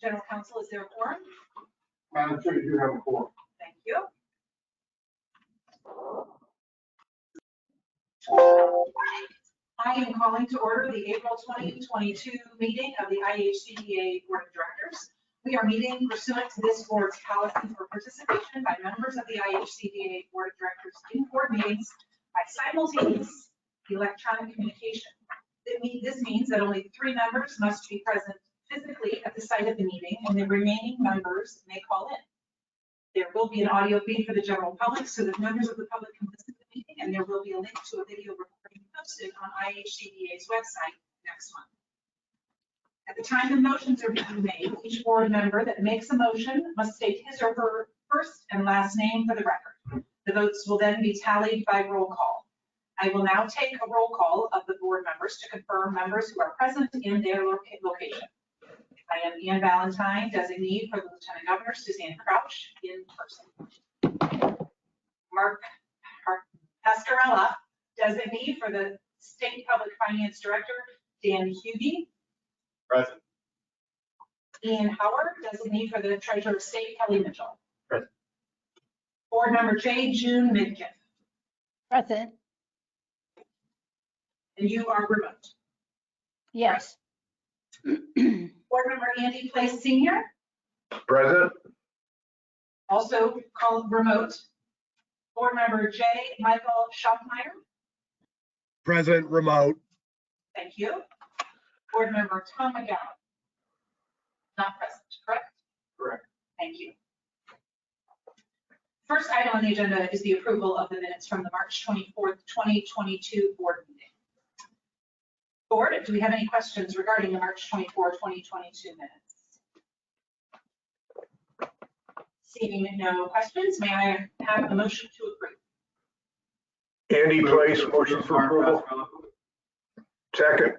General Counsel, is there a quorum? Madam Chair, you do have a quorum. Thank you. I am calling to order the April 2022 meeting of the Ihcda Board of Directors. We are meeting pursuant to this board's policy for participation by members of the Ihcda Board of Directors in board meetings by simultaneous electronic communication. This means that only 3 members must be present physically at the site of the meeting, and the remaining members may call in. There will be an audio feed for the general public so that members of the public can listen to the meeting, and there will be a link to a video recording posted on Ihcda's website next month. At the time the motions are being made, each board member that makes a motion must state his or her first and last name for the record. The votes will then be tallied by roll call. I will now take a roll call of the board members to confirm members who are present in their location. I am Ian Valentine, designee for the Lieutenant Governor, Suzanne Crouch, in person. Mark Pascarella, designee for the State Public Finance Director, Dan Ihcda. Present. Ian Howard, designee for the Treasurer of State, Kelly Mitchell. Present. Board member J. June Midkiff. Present. And you are remote. Yes. Board member Andy Place Senior, Present. also called remote. Board member J. Michael Schaffmeyer. Present, remote. Thank you. Board member Tom McGowan. Not present, correct? Correct. Thank you. First item on the agenda is the approval of the minutes from the March 24th, 2022 board meeting. Board, do we have any questions regarding the March 24, 2022 minutes? Seeing no questions, may I have a motion to approve? Andy Place, motion for approval. Second.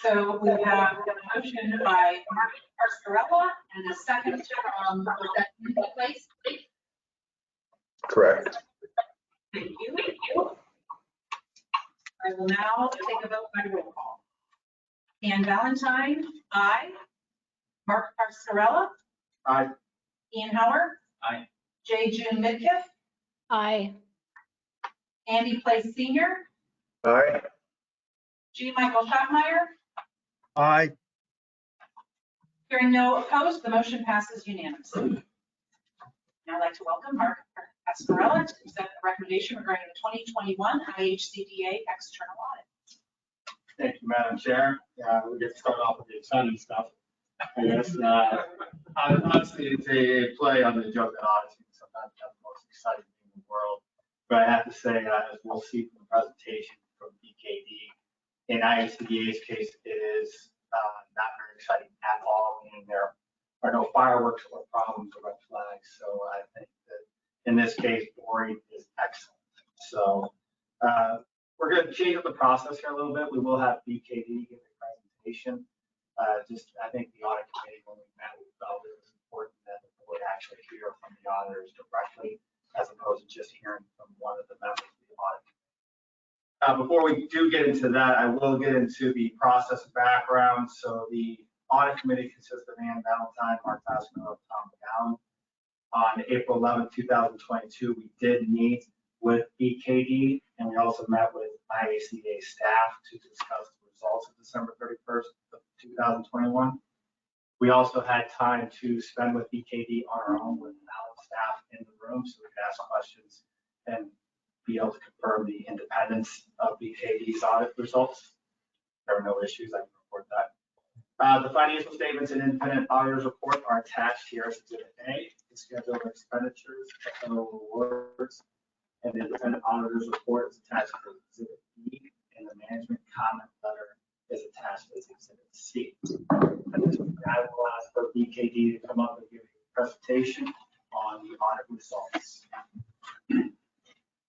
So we have a motion by Mark Pascarella and a second from Andy Place. Correct. Thank you. I will now take a vote by roll call. Ann Valentine, aye. Mark Pascarella, Aye. Ian Howard, Aye. J. June Midkiff, Aye. Andy Place Senior, Aye. G. Michael Schaffmeyer. Aye. Hearing no opposed, the motion passes unanimously. Now I'd like to welcome Mark Pascarella to present a recommendation regarding the 2021 Ihcda external audit. Thank you, Madam Chair. We get to start off with the exciting stuff. I guess, honestly, it's a play on the joke that audits sometimes have the most exciting thing in the world. But I have to say, as we'll see from the presentation from Ihcda, in Ihcda's case, it is not very exciting at all. Meaning there are no fireworks or problems or red flags. So I think that in this case, boring is excellent. So we're going to change up the process here a little bit. We will have Ihcda give a presentation. I think the audit committee, when we met, we felt it was important that the board actually hear from the auditors directly, as opposed to just hearing from one of the members of the audit committee. Before we do get into that, I will get into the process background. So the audit committee consists of Ann Valentine, Mark Pascarella, Tom McGowan. On April 11, 2022, we did meet with Ihcda, and we also met with Ihcda staff to discuss the results of December 31st of 2021. We also had time to spend with Ihcda on our own without staff in the room, so we could ask questions and be able to confirm the independence of Ihcda's audit results. There were no issues, I can report that. The financial statements and independent auditor's report are attached here as Exhibit A. The schedule of expenditures, technical rewards, and the independent auditor's report is attached to Exhibit B, and the management comment letter is attached as Exhibit C. At this point, I will ask for Ihcda to come up and give a presentation on the audit results.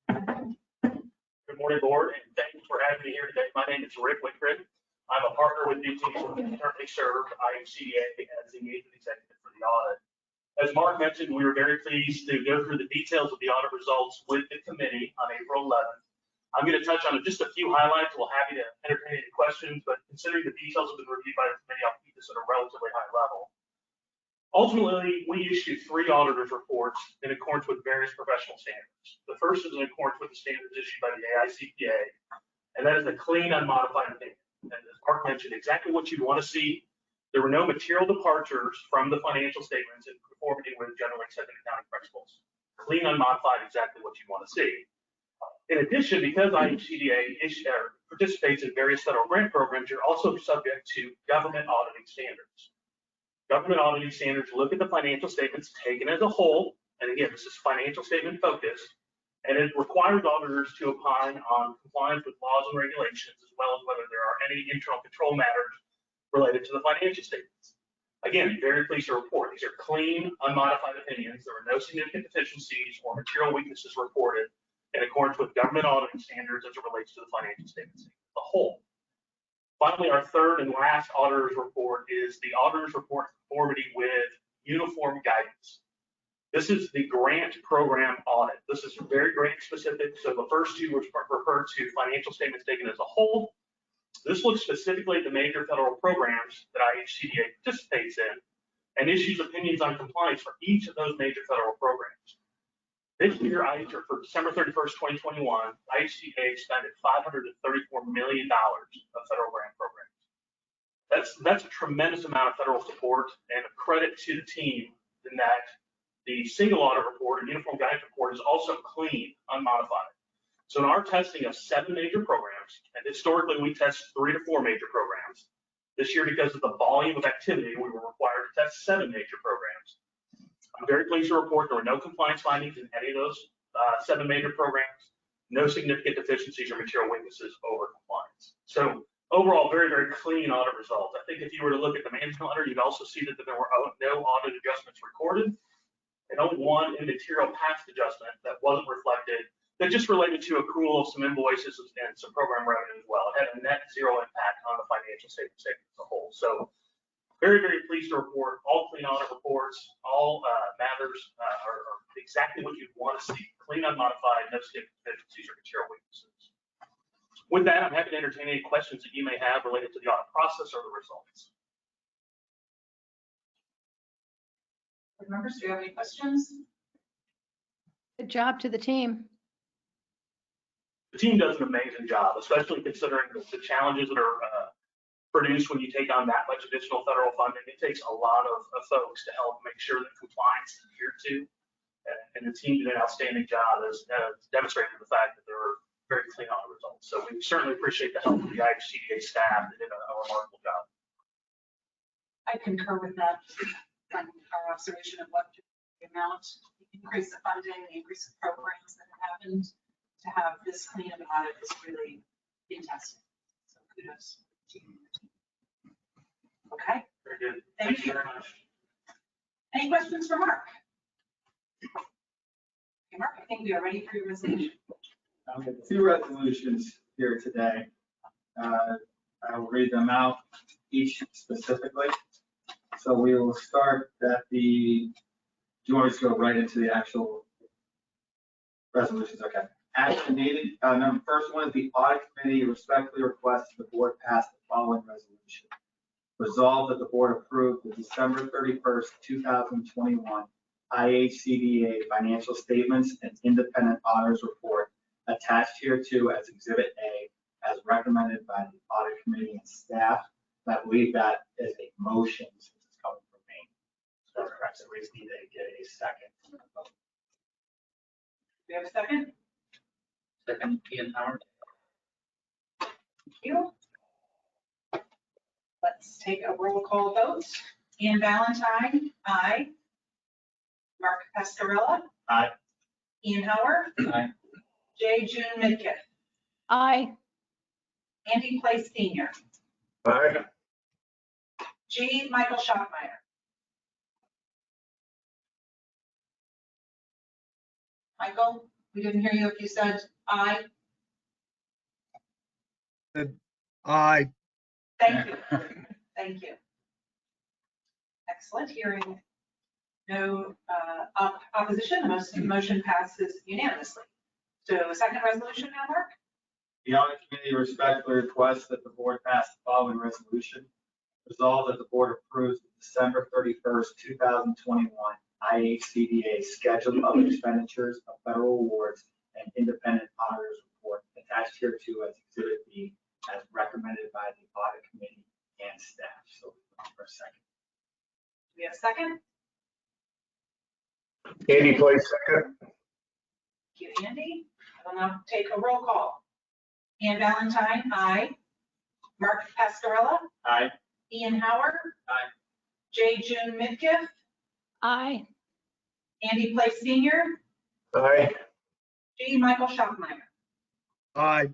Good morning, board, and thank you for having me here today. My name is Rick Wickred. I'm a partner with Ihcda and currently serve Ihcda as the agent executive for the audit. As Mark mentioned, we were very pleased to go through the details of the audit results with the committee on April 11th. I'm going to touch on just a few highlights. We'll happy to entertain any questions, but considering the details have been reviewed by the committee, I'll keep this at a relatively high level. Ultimately, we issue 3 auditors' reports in accordance with various professional standards. The first is in accordance with the standards issued by the AICPA, and that is a clean, unmodified opinion. And as Mark mentioned, exactly what you'd want to see. There were no material departures from the financial statements in conformity with generally accepted accounting principles. Clean, unmodified, exactly what you want to see. In addition, because Ihcda participates in various federal grant programs, you're also subject to government auditing standards. Government auditing standards look at the financial statements taken as a whole, and again, this is financial statement focused, and it requires auditors to opine on compliance with laws and regulations, as well as whether there are any internal control matters related to the financial statements. Again, very pleased to report, these are clean, unmodified opinions. There were no significant deficiencies or material weaknesses reported in accordance with government auditing standards as it relates to the financial statements as a whole. Finally, our third and last auditor's report is the auditor's report in conformity with uniform guidance. This is the grant program audit. This is very grant specific. So the first two refer to financial statements taken as a whole. This looks specifically at the major federal programs that Ihcda participates in and issues opinions on compliance for each of those major federal programs. This year, for December 31st, 2021, Ihcda expended $534 million of federal grant programs. That's a tremendous amount of federal support and a credit to the team in that the single audit report and uniform guidance report is also clean, unmodified. So in our testing of 7 major programs, and historically we test 3 to 4 major programs, this year because of the volume of activity, we were required to test 7 major programs. I'm very pleased to report there were no compliance findings in any of those 7 major programs, no significant deficiencies or material weaknesses over compliance. So overall, very, very clean audit results. I think if you were to look at the management letter, you'd also see that there were no audit adjustments recorded, and only one immaterial past adjustment that wasn't reflected that just related to accrual of some invoices and some program revenue as well. It had a net 0 impact on the financial statement as a whole. So very, very pleased to report all clean audit reports, all matters are exactly what you'd want to see. Clean, unmodified, no significant deficiencies or material weaknesses. With that, I'm happy to entertain any questions that you may have related to the audit process or the results. Board members, do you have any questions? Good job to the team. The team does an amazing job, especially considering the challenges that are produced when you take on that much additional federal funding. It takes a lot of folks to help make sure that compliance is adhered to. And the team did an outstanding job as demonstrating the fact that there were very clean audit results. So we certainly appreciate the help of the Ihcda staff that did a remarkable job. I concur with that. From our observation of what the amount, the increase of funding, the increase of programs that have happened, to have this clean of an audit is really fantastic. So kudos to you. Okay. Very good. Thank you very much. Any questions for Mark? Okay, Mark, I think we are ready for your resolution. We have 2 resolutions here today. I will read them out each specifically. So we will start at do you want us to go right into the actual resolutions? Okay. Action needed. Number first one is the audit committee respectfully requests the board pass the following resolution. Resolved that the board approve the December 31st, 2021 Ihcda financial statements and independent auditors report attached hereto as Exhibit A as recommended by the audit committee and staff. I believe that is a motion since it's coming from me. So that's correct. So we just need to get a second. Do we have a second? Second, Ian Howard. Thank you. Let's take a roll call vote. Ian Valentine, aye. Mark Pascarella. Aye. Ian Howard. Aye. J. June Midkiff. Aye. Andy Place Senior. Aye. G. Michael Schockmeyer. Michael, we didn't hear you if you said aye. Aye. Thank you. Thank you. Excellent. Hearing no opposition, the motion passes unanimously. So second resolution now, Mark? The audit committee respectfully requests that the board pass the following resolution. Resolved that the board approves the December 31st, 2021 IHCDA schedule of expenditures of federal awards and independent auditors report attached hereto as Exhibit B as recommended by the audit committee and staff. So for a second. Do we have a second? Andy plays second. Thank you, Andy. I will now take a roll call. Ann Valentine, aye. Mark Pascarella, Aye. Ian Howard. Aye. J. June Midkiff, Aye. Andy Place Senior, Aye. G. Michael Schaffmeyer. aye,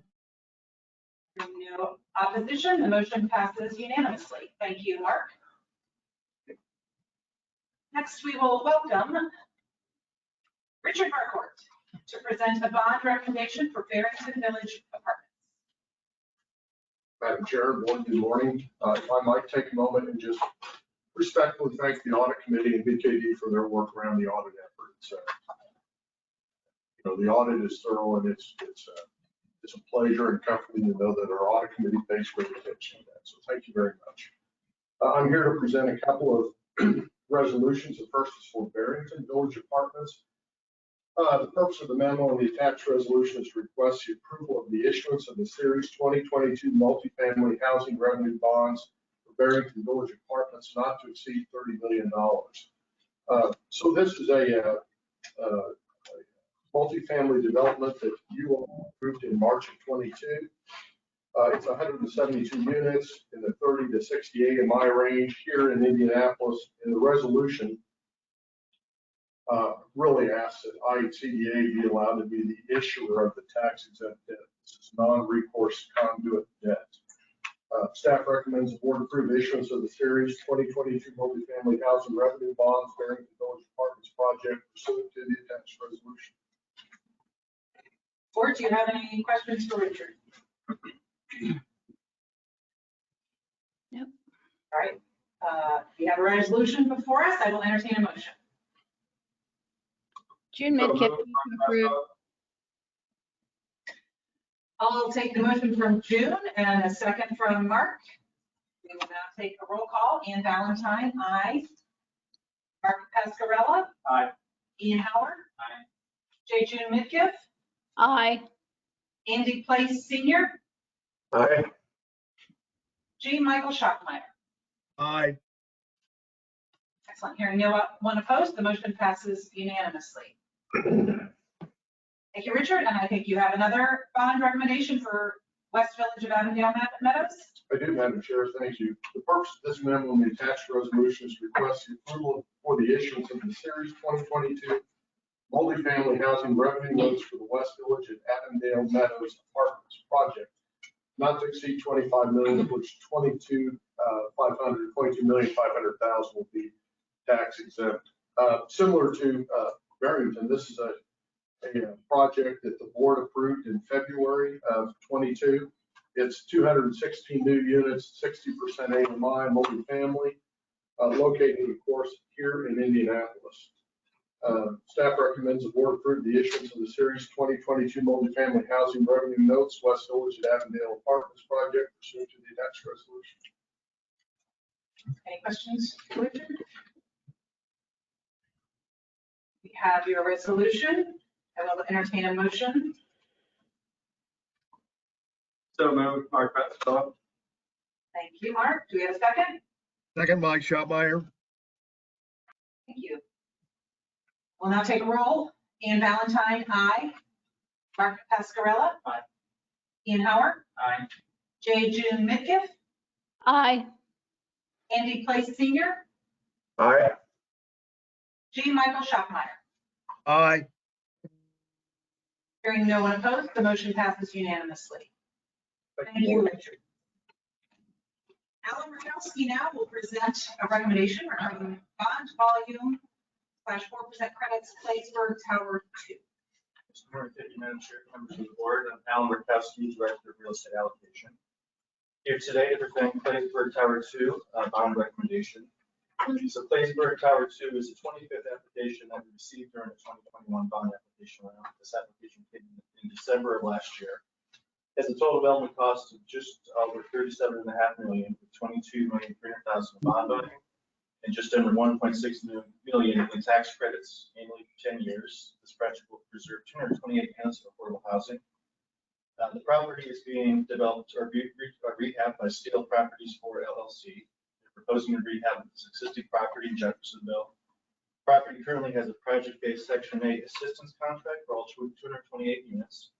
No opposition, the motion passes unanimously. Thank you, Mark. Next, we will welcome Richard Harcourt to present a bond recommendation for Barrington Village Apartments. Madam Chair, board, good morning. If I might take a moment and just respectfully thank the audit committee and BKD for their work around the audit effort. The audit is thorough, and it's a pleasure and comforting to know that our audit committee pays great attention to that. So thank you very much. I'm here to present a couple of resolutions. The first is for Barrington Village Apartments. The purpose of the memo and the attached resolution is to request the approval of the issuance of the Series 2022 multifamily housing revenue bonds for Barrington Village Apartments not to exceed $30 million. So this is a multifamily development that you all approved in March of 22. It's 172 units in the 30 to 60 AMI range here in Indianapolis. And the resolution really asks that IHCDA be allowed to be the issuer of the tax exempt debt. This is non-recourse conduit debt. Staff recommends the board approve the issuance of the Series 2022 multifamily housing revenue bonds Barrington Village Apartments project pursuant to the attached resolution. Board, do you have any questions for Richard? Nope. All right. We have a resolution before us. I will entertain a motion. June Midkiff, move to approve. I'll take the motion from June and a second from Mark. We will now take a roll call. Ann Valentine, aye. Mark Pascarella. Aye. Ian Howard. Aye. J. June Midkiff. Aye. Andy Place Senior. Aye. G. Michael Schaffmeyer. aye, Excellent. Hearing no one opposed, the motion passes unanimously. Thank you, Richard. And I think you have another bond recommendation for West Village of Avondale Meadows. I do, Madam Chair, thank you. The purpose of this memo and the attached resolution is to request the approval for the issuance of the Series 2022 multifamily housing revenue notes for the West Village at Avondale Meadows Apartments project, not to exceed $25 million, of which $22,500,000 will be tax exempt. Similar to Barrington, this is a project that the board approved in February of 22. It's 216 new units, 60% AMI multifamily, located, of course, here in Indianapolis. Staff recommends the board approve the issuance of the Series 2022 multifamily housing revenue notes, West Village at Avondale Apartments project pursuant to the attached resolution. Any questions, Richard? We have your resolution. I will entertain a motion. So moved, Mark Pascarella. Thank you, Mark. Do we have a second? second by Schaffmeyer, Thank you. We'll now take a roll. Ann Valentine, aye. Mark Pascarella. Aye. Ian Howard. Aye. J. June Midkiff. Aye. Andy Place Senior. Aye. G. Michael Schaffmeyer. aye, Hearing no one opposed, the motion passes unanimously. Thank you, Richard. Alan Rudowski now will present a recommendation regarding bond volume /4% credits, Claisenberg Tower 2. Good morning, thank you, Madam Chair, members of the board. I'm Alan Murkowski, Director of Real Estate Allocation. Here today to present Claisenberg Tower 2 bond recommendation. So Claisenberg Tower 2 is the 25th application that we received during the 2021 bond application round. This application came in December of last year. has a total development cost of just over $37.5 million, with $22,300,000 in bond value, and just under $1.6 million in tax credits annually for 10 years. This project will preserve 228 units of affordable housing. The property is being developed or rehabbed by Steel Properties 4 LLC. They're proposing to rehab this existing property in Jeffersonville. Property currently has a project-based Section 8 assistance contract for all 228 units.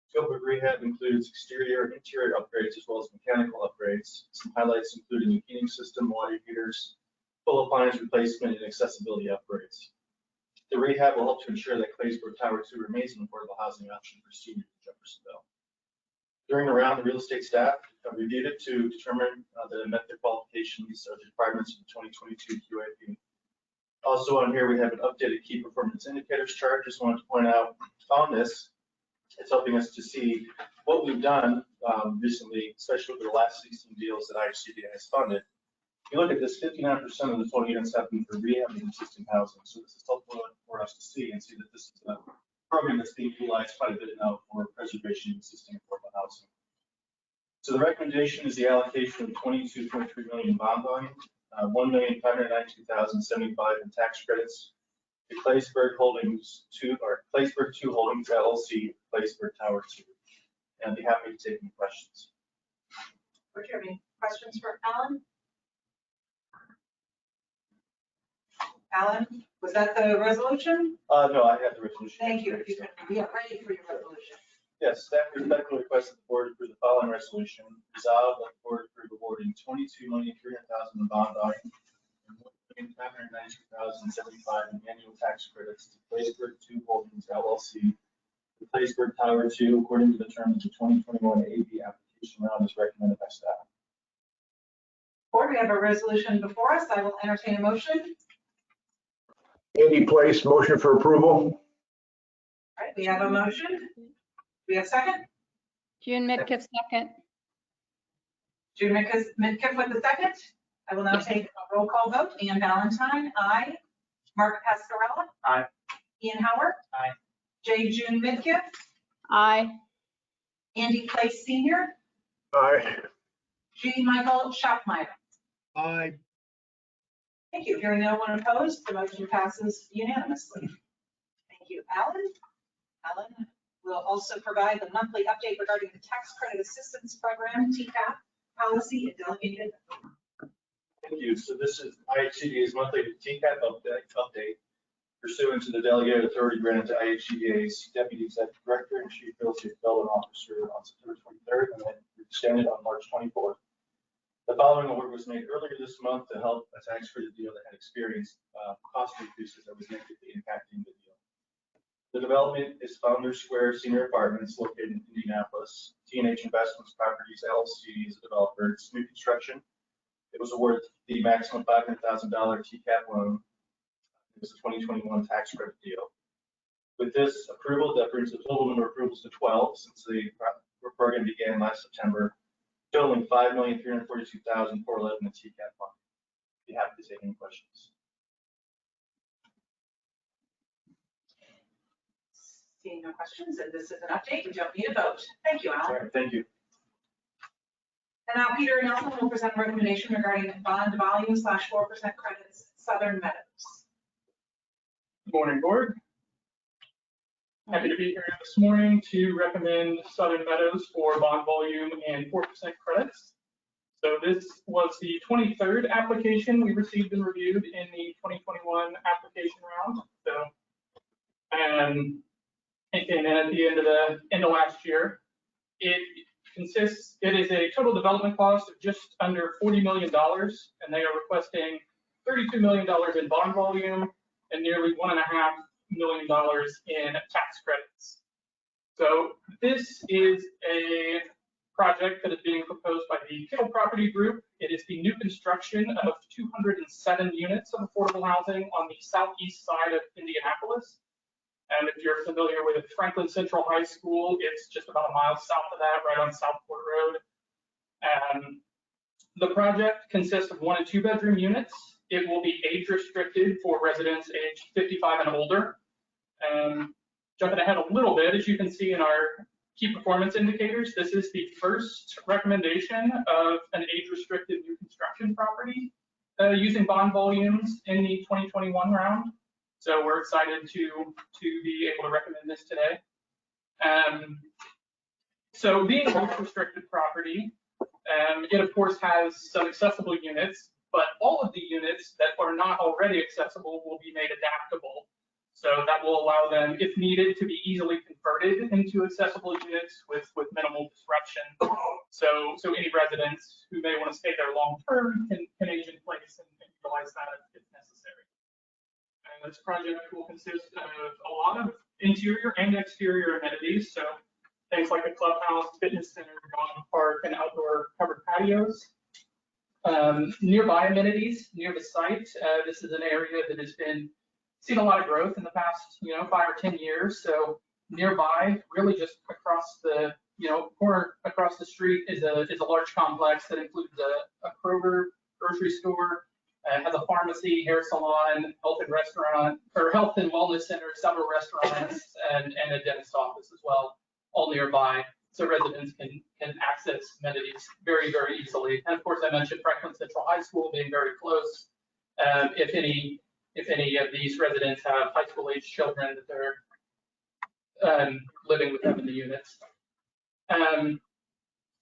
Scope of rehab includes exterior and interior upgrades as well as mechanical upgrades. Some highlights include a new heating system, water heaters, full appliance replacement, and accessibility upgrades. The rehab will help to ensure that Claisenberg Tower 2 remains an affordable housing option for seniors in Jeffersonville. During the round, the real estate staff reviewed it to determine that it met the qualifications of the requirements of the 2022 QIP. Also on here, we have an updated key performance indicators chart. Just wanted to point out on this, it's helping us to see what we've done recently, especially over the last 16 deals that Ihcda has funded. If you look at this, 59% of the total units have been for rehabbing existing housing. So this is helpful for us to see and see that this is a program that's being utilized quite a bit now for preservation of existing affordable housing. So the recommendation is the allocation of $22.3 million in bond volume, $1,592,075 in tax credits to Claisenberg Holdings 2 or Claisenberg 2 Holdings LLC, Claisenberg Tower 2. And I'd be happy to take any questions. Would you have any questions for Alan? Alan, was that the resolution? No, I have the resolution. Thank you. We are ready for your resolution. Yes, staff respectfully requests that the board approve the following resolution. Resolved that the board approve awarding $22,300,000 in bond volume and $1,592,075 in annual tax credits to Claisenberg 2 Holdings LLC, the Claisenberg Tower 2, according to the terms of the 2021 AB application round as recommended by staff. Board, we have a resolution before us. I will entertain a motion. Andy Place, motion for approval. All right, we have a motion. We have a second. June Midkiff, second. June Midkiff with the second. I will now take a roll call vote. Ian Valentine, aye. Mark Pascarella. Aye. Ian Howard. Aye. J. June Midkiff. Aye. Andy Place Senior. Aye. G. Michael Shopmeyer. Aye. Thank you. Hearing no one opposed, the motion passes unanimously. Thank you. Alan will also provide the monthly update regarding the Tax Credit Assistance Program, TCAP, policy and delegated. Thank you. So this is Ihcda's monthly TCAP update pursuant to the delegated authority granted to Ihcda's Deputy Executive Director and Chief Real Estate Development Officer on September 23rd and then extended on March 24th. The following award was made earlier this month to help a tax credit deal that had experienced cost increases that was negatively impacting the deal. The development is Founders Square Senior Apartments located in Indianapolis. T&H Investments Properties LLC is a developer. It's new construction. It was awarded the maximum $500,000 TCAP loan. It was a 2021 tax credit deal. With this approval, that brings the total number of approvals to 12 since the program began last September, totaling $5,342,411 in TCAP fund. Be happy to take any questions. Seeing no questions, and this is an update. We don't need a vote. Thank you, Alan. All right, thank you. And now Peter Nelson will present a recommendation regarding bond volume /4% credits, Southern Meadows. Good morning, board. Happy to be here this morning to recommend Southern Meadows for bond volume and 4% credits. So this was the 23rd application we received and reviewed in the 2021 application round. So, it came in at the end of last year. It is a total development cost of just under $40 million, and they are requesting $32 million in bond volume and nearly $1.5 million in tax credits. So this is a project that is being proposed by the Kittle Property Group. It is the new construction of 207 units of affordable housing on the southeast side of Indianapolis. And if you're familiar with Franklin Central High School, it's just about a mile south of that, right on Southport Road. The project consists of 1 and 2 bedroom units. It will be age restricted for residents aged 55 and older. Jumping ahead a little bit, as you can see in our key performance indicators. This is the first recommendation of an age-restricted new construction property using bond volumes in the 2021 round. So we're excited to be able to recommend this today. So being an age-restricted property, it of course has some accessible units, but all of the units that are not already accessible will be made adaptable. So that will allow them, if needed, to be easily converted into accessible units with minimal disruption. So any residents who may want to stay there long term can age in place and utilize that if necessary. And this project will consist of a lot of interior and exterior amenities. So things like a clubhouse, fitness center, dog park, and outdoor covered patios. Nearby amenities near the site. This is an area that has been seen a lot of growth in the past, 5 or 10 years. So nearby, really just across the, corner across the street is a large complex that includes a Kroger grocery store, has a pharmacy, hair salon, health and wellness center, several restaurants, and a dentist office as well, all nearby. So residents can access amenities very, very easily. And of course, I mentioned Franklin Central High School being very close. If any of these residents have high school age children that they're living with them in the units.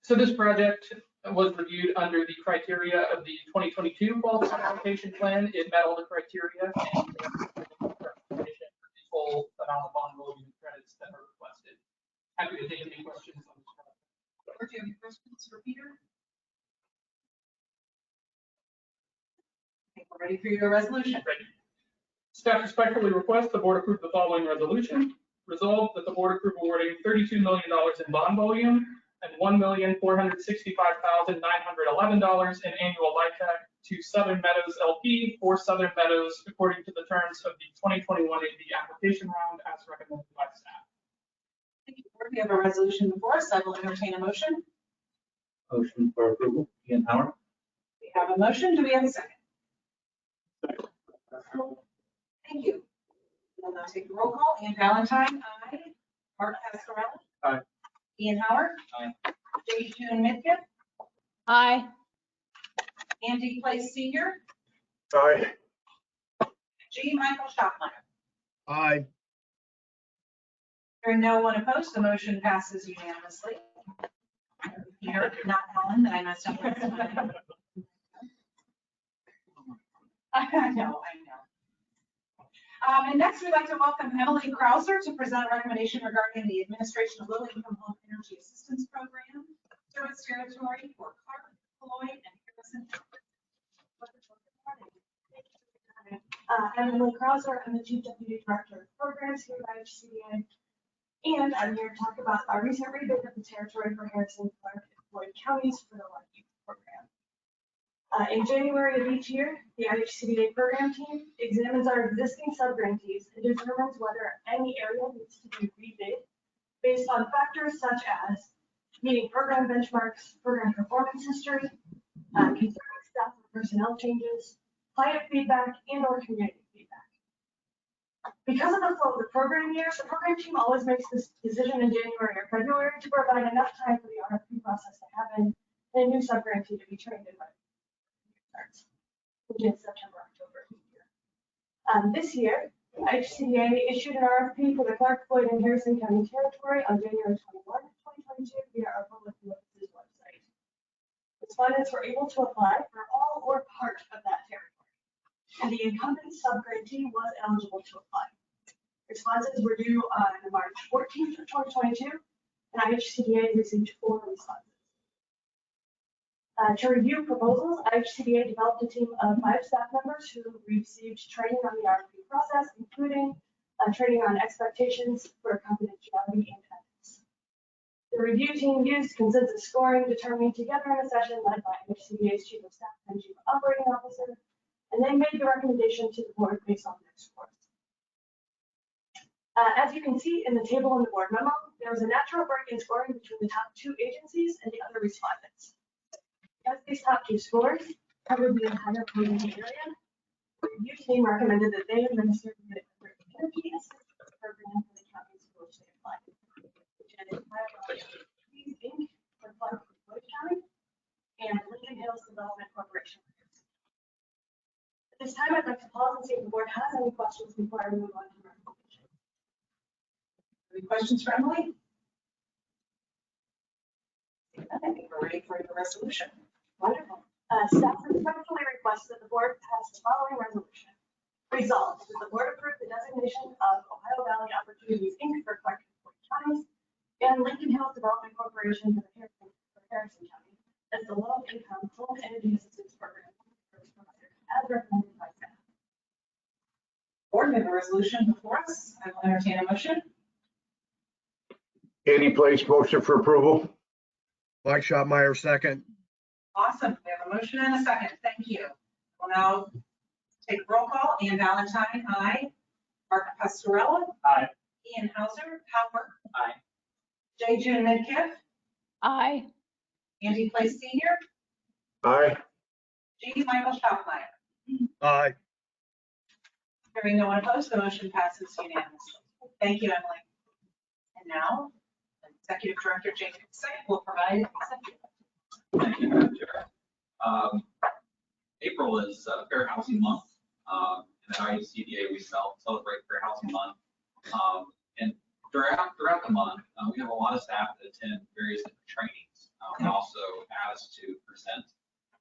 So this project was reviewed under the criteria of the 2022 quality application plan. It met all the criteria and the full amount of bond volume credits that are requested. Happy to take any questions on this project. Or do you have any questions for Peter? I think we're ready for your resolution. Ready. Staff respectfully requests the board approve the following resolution. Resolved that the board approve awarding $32 million in bond volume and $1,465,911 in annual LIHTC to Southern Meadows LP for Southern Meadows according to the terms of the 2021 AD application round as recommended by staff. Thank you, board. We have a resolution before us. I will entertain a motion. Motion for approval, Ian Howard. We have a motion. Do we have a second? Thank you. We'll now take the roll call. Ian Valentine, aye. Mark Pasquarelli. Aye. Ian Howard. Aye. J. June Midkiff. Aye. Andy Place Senior. Aye. G. Michael Schottmeyer. Aye. Hearing no one opposed, the motion passes unanimously. Peter, not Ellen, that I messed up last time. I know. And next, we'd like to welcome Emily Krauser to present a recommendation regarding the administration of low-income home energy assistance program, service territory for Clark, Floyd, and Harrison. I'm Emily Krauser. I'm the Chief Deputy Director of Programs here at IHCDA. And I'm here to talk about our recent rebid of the territory for Harrison, Clark, and Floyd counties for the Life Youth Program. In January of each year, the IHCDA program team examines our existing subgrantees and determines whether any area needs to be rebid based on factors such as meeting program benchmarks, program performance history, concerning staff or personnel changes, client feedback, and/or community feedback. Because of the flow of the program year, the program team always makes this decision in January or February to provide enough time for the RFP process to happen and a new subgrantee to be trained and ready. Which is September, October of the year. This year, IHCDA issued an RFP for the Clark, Floyd, and Harrison County territory on January 21, 2022 via our public notices website. Respondents were able to apply for all or part of that territory, and the incumbent subgrantee was eligible to apply. Responses were due on March 14th of 2022, and IHCDA received 4 responses. To review proposals, IHCDA developed a team of 5 staff members who received training on the RFP process, including training on expectations for confidentiality and ethics. The review team used consensus scoring determined together in a session led by IHCDA's Chief of Staff and Chief Operating Officer, and then made the recommendation to the board based on their scores. As you can see in the table in the board memo, there was a natural break in scoring between the top 2 agencies and the other respondents. As these top 2 scores covered the entire program area, the review team recommended that they administer the energy assistance program for the counties for which they applied, which is Trees, Inc. for Clark Floyd County, and Lincoln Hills Development Corporation. At this time, I'd like to pause and see if the board has any questions before I move on to recommendation. Any questions for Emily? I think we're ready for the resolution. Wonderful. Staff respectfully requests that the board pass the following resolution. Resolved, that the board approve the designation of Ohio Valley Opportunities, Inc. for Clark County and Lincoln Hills Development Corporation for Harrison County as the low-income home energy assistance program service provider, as recommended by staff. Board, we have a resolution before us. I will entertain a motion. Andy Place, motion for approval. Mike Schottenheimer, second. Awesome. We have a motion and a second. Thank you. We'll now take roll call. Ian Valentine, aye. Mark Pastorella. Aye. Ian Hauser, Howard. Aye. J. June Midkiff, Aye. Andy Place Senior, Aye. G. Michael Schottenheimer. Aye. Hearing no one opposed, the motion passes unanimously. Thank you, Emily. And now, Executive Director Jacob Sick will provide executive. Thank you, Madam Chair. April is Fair Housing Month. And at IHCDA, we celebrate Fair Housing Month. And throughout the month, we have a lot of staff that attend various different trainings. We also asked to present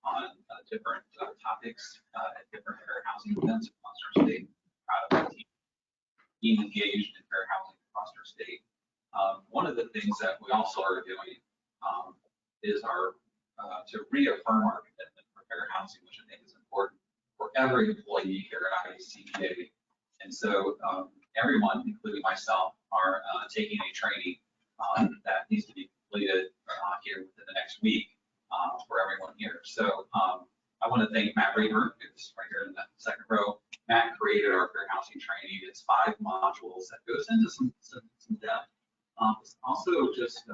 on different topics at different fair housing events across our state. Proud of the team being engaged in fair housing across our state. One of the things that we also are doing is to reaffirm our commitment for fair housing, which I think is important for every employee here at IHCDA. And so everyone, including myself, are taking a training that needs to be completed here within the next week for everyone here. So I want to thank Matt Reaver, who's right here in the second row. Matt created our fair housing training. It's 5 modules that goes into some depth. Also, just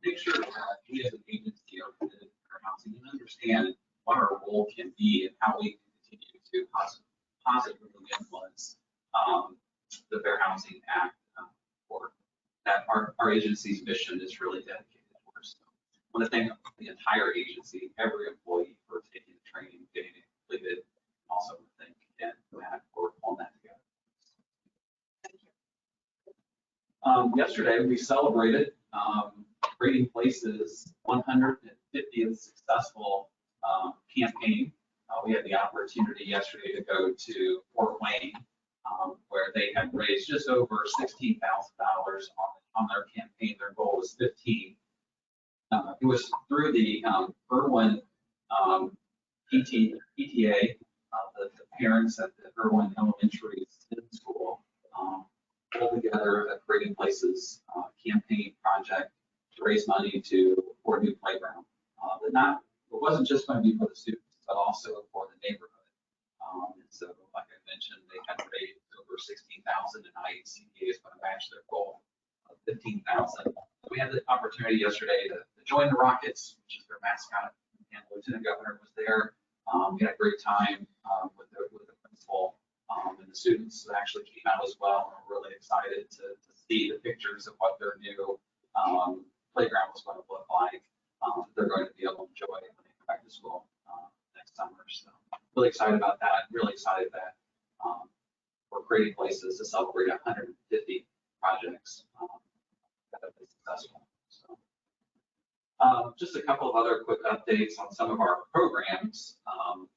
make sure that we as an agency are committed to fair housing and understand what our role can be and how we can continue to positively influence the Fair Housing Act for that our agency's mission is really dedicated towards. So I want to thank the entire agency, every employee for taking the training, getting it completed. Also thank Matt for pulling that together. Yesterday we celebrated Grading Place's 150th successful campaign. We had the opportunity yesterday to go to Fort Wayne, where they had raised just over $16,000 on their campaign. Their goal was 15. It was through the Irwin PTA, the parents at the Irwin Elementary School pulled together a Grading Places campaign project to raise money for a new playground. It wasn't just going to be for the students, but also for the neighborhood. And so, like I mentioned, they had raised over $16,000, and IHCDA is going to match their goal of $15,000. We had the opportunity yesterday to join the Rockets, which is their mascot, and Lieutenant Governor was there. We had a great time with the principal, and the students actually came out as well. And we're really excited to see the pictures of what their new playground was going to look like. They're going to be able to enjoy when they come back to school next summer. So really excited about that. Really excited that we're creating places to celebrate 150 projects that have been successful. So just a couple of other quick updates on some of our programs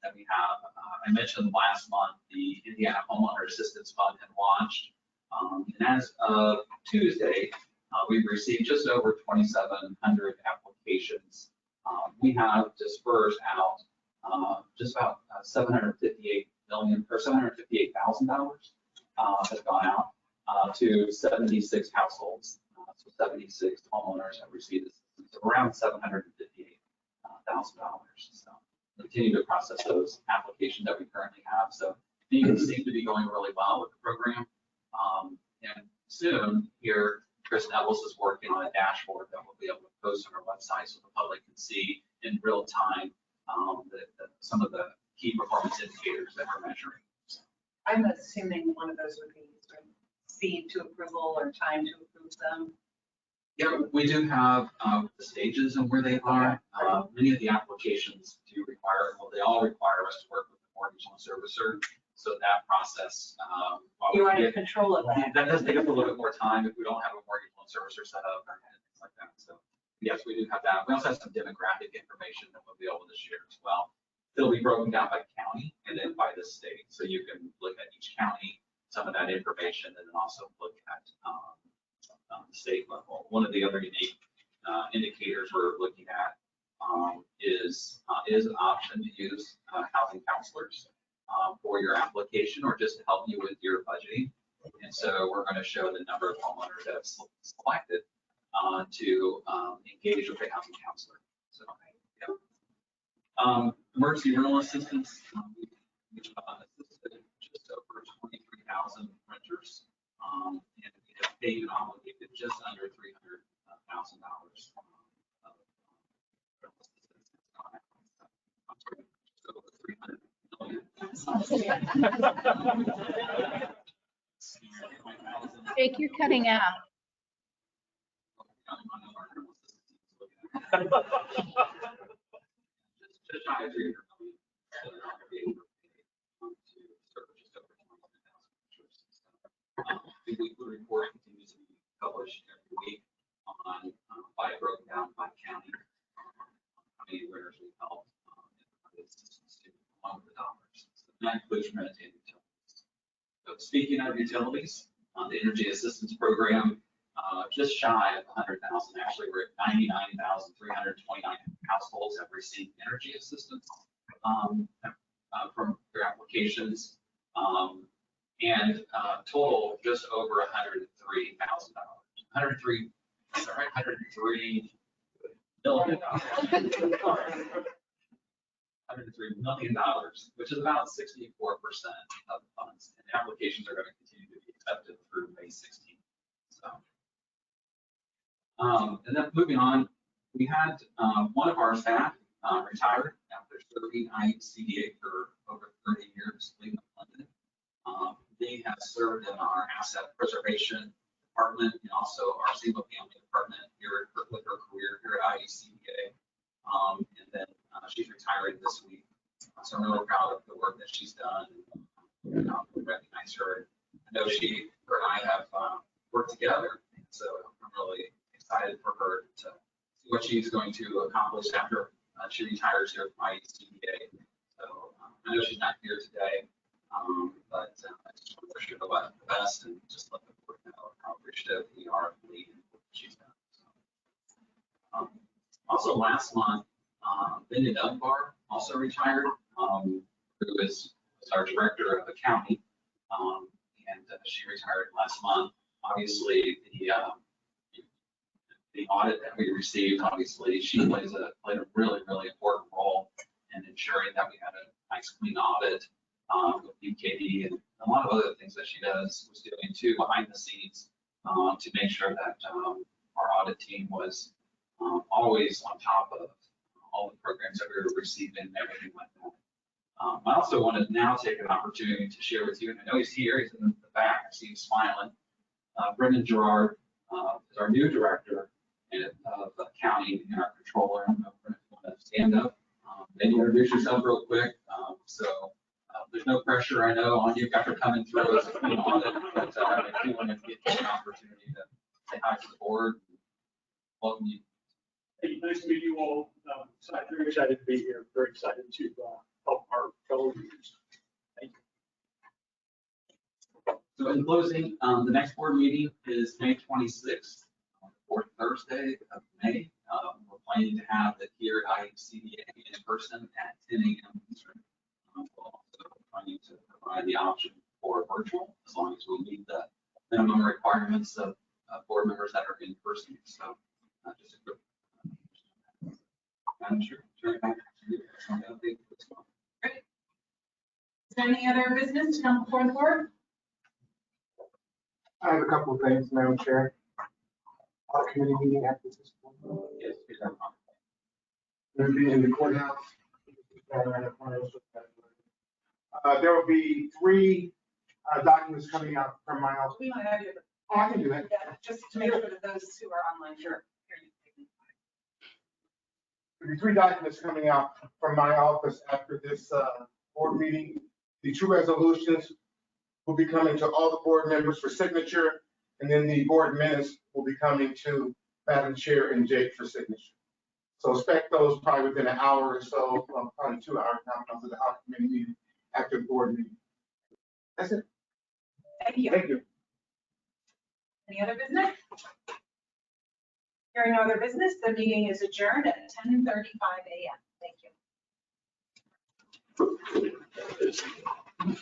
that we have. I mentioned last month the Indiana Homeowner Assistance Fund had launched. And as of Tuesday, we've received just over 2,700 applications. We have dispersed out just about $758,000 has gone out to 76 households. So 76 homeowners have received assistance of around $758,000. So continue to process those applications that we currently have. So things seem to be going really well with the program. And soon here, Chris Nevels is working on a dashboard that we'll be able to post on our website so the public can see in real time some of the key performance indicators that we're measuring. I'm assuming one of those would be sort of speed to approval or time to approve them. Yeah, we do have the stages and where they are. Many of the applications do require, well, they all require us to work with the mortgage loan servicer. So that process, while You we want to get- control it. that does take us a little bit more time if we don't have a mortgage loan servicer set up and things like that. So yes, we do have that. We also have some demographic information that we'll be able to share as well. It'll be broken down by county and then by the state. So you can look at each county, some of that information, and then also look at the state level. One of the other unique indicators we're looking at is an option to use housing counselors for your application or just to help you with your budgeting. And so we're going to show the number of homeowners that have selected to engage with a housing counselor. So, yeah. Emergency rental assistance, we've assisted just over 23,000 renters, and we have paid and obligated just under $300,000 of rental assistance. I'm sorry, just over 300 million. Jake, you're cutting out. Just shy of 300 million. So they're not going to be able to pay to serve just over 20,000 renters. The weekly report continues to be published every week on by broken down by county, how many renters we helped, and assistance to along with the dollars. So that includes rent and utilities. So speaking of utilities, the energy assistance program, just shy of 100,000. Actually, we're at 99,329 households have received energy assistance from their applications, and total just over $103,000. 103 million. $103 million, which is about 64% of the funds. And applications are going to continue to be accepted through May 16th. So, and then moving on, we had one of our staff retired after serving Ihcda for over 30 years, leaving London. They have served in our asset preservation department and also our single family department here with her career here at Ihcda. And then she's retiring this week. So I'm really proud of the work that she's done. And we recognize her. I know her and I have worked together. And so I'm really excited for her to see what she's going to accomplish after she retires here from Ihcda. So I know she's not here today, but I just want to wish her the best and just let the board know how appreciative we are of the lead and what she's done. So, also last month, Linda Dunbar also retired, who is our director of accounting, and she retired last month. Obviously, the audit that we received, obviously, she played a really, really important role in ensuring that we had a nice, clean audit with Ihcda and a lot of other things that she was doing too behind the scenes to make sure that our audit team was always on top of all the programs that we were receiving and everything like that. I also want to now take an opportunity to share with you, and I know he's here, he's in the back, I see him smiling. Brendan Gerard is our new director of accounting and our controller. I don't know if you want to stand up and introduce yourself real quick. There's no pressure, I know, on you after coming through as a clean audit, but I do want to get you an opportunity to say hi to the board. Welcome you. Hey, nice to meet you all. Very excited to be here. Very excited to help our fellow users. Thank you. So in closing, the next board meeting is May 26th, fourth Thursday of May. We're planning to have it here at Ihcda in person at 10 a.m. Eastern. We'll also planning to provide the option for virtual as long as we meet the minimum requirements of board members that are in person. So just a quick. I'm sure. Great. Is there any other business to come before the board? I have a couple of things, Madam Chair. Our committee meeting at this point. Yes, It'll be in the courthouse. There will be 3 documents coming out from my office. We might have you Oh, I can do it. Yeah, just to make sure that those who are online hear you. There'll be 3 documents coming out from my office after this board meeting. The 2 resolutions will be coming to all the board members for signature, and then the board minutes will be coming to Madam Chair and Jake for signature. So expect those probably within an hour or so, probably 2 hours now, because of the Audit Committee meeting after the board meeting. That's it. Thank you. Thank you. Any other business? Hearing no other business, the meeting is adjourned at 10:35 a.m. Thank you.